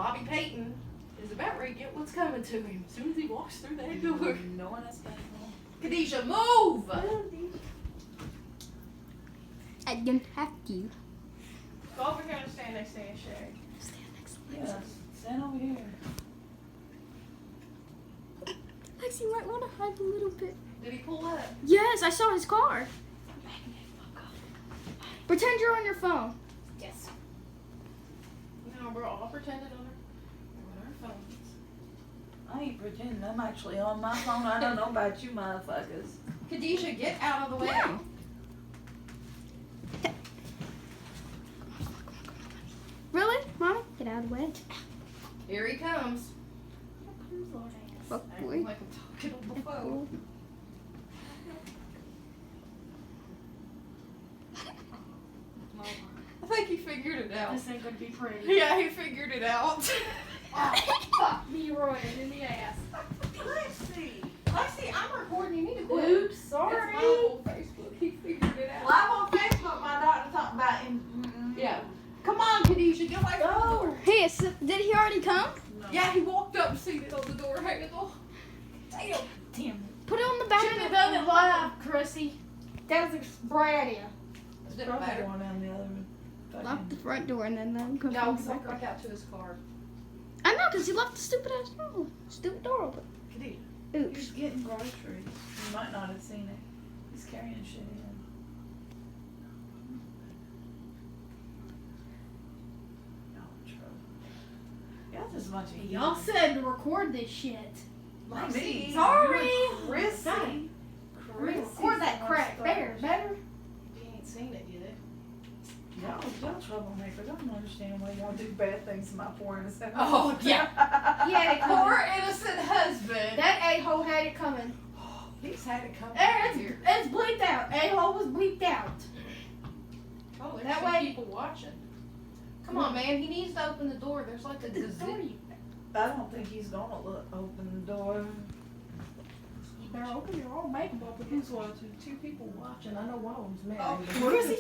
Bobby Payton is about ready to get what's coming to him as soon as he walks through that door. No one has been. Khadijah, move! I don't have to. Go over here and stand next to Aunt Sherry. Stand next to Yeah, stand over here. Lexi might want to hide a little bit. Did he pull up? Yes, I saw his car. Pretend you're on your phone. Yes. No, we're all pretending on our phones. I ain't pretending. I'm actually on my phone. I don't know about you motherfuckers. Khadijah, get out of the way. No. Really? Mommy? Get out of the way. Here he comes. Fuck Acting boy. like I'm talking on the phone. I think he figured it out. This ain't gonna be pretty. Yeah, he figured it out. Fuck me right in the ass. Lexi, I'm recording. You need to quit. Oops, It's sorry. live on Facebook. He figured it out. Live on Facebook, my doctor talked about him. Yeah. Come on, Khadijah, get away from the door. Hey, did he already come? Yeah, he walked up and seen it on the door handle. Damn. Damn. Put it on the back Shouldn't of have the done it live, Chrissy. That was a bad idea. It didn't Probably matter. going down the other one. Lock the front door and then let him come No, from he the walked back. back out to his car. I know, because he left the stupid ass door. Stupid door open. Khadijah. Oops. He's getting groceries. You might not have seen it. He's carrying shit in. Y'all in trouble. Y'all just a bunch of Y'all said to record this shit. Not me. Sorry. You and Chrissy. Record that crap. Better. He ain't seen it yet. Y'all troublemakers. I don't understand why y'all do bad things to my poor innocent. Oh, yeah. Yeah, Poor innocent husband. That a-hole had it coming. He's had it come There, here. it's bleeped out. A-hole was bleeped out. Oh, there's That some way- people watching. Come on, man. He needs to open the door. There's like a gazillion. I don't think he's gonna open the door. You better open your own makeup open. Who's watching? Two people watching. I know one of them's married. Oh, Chrissy.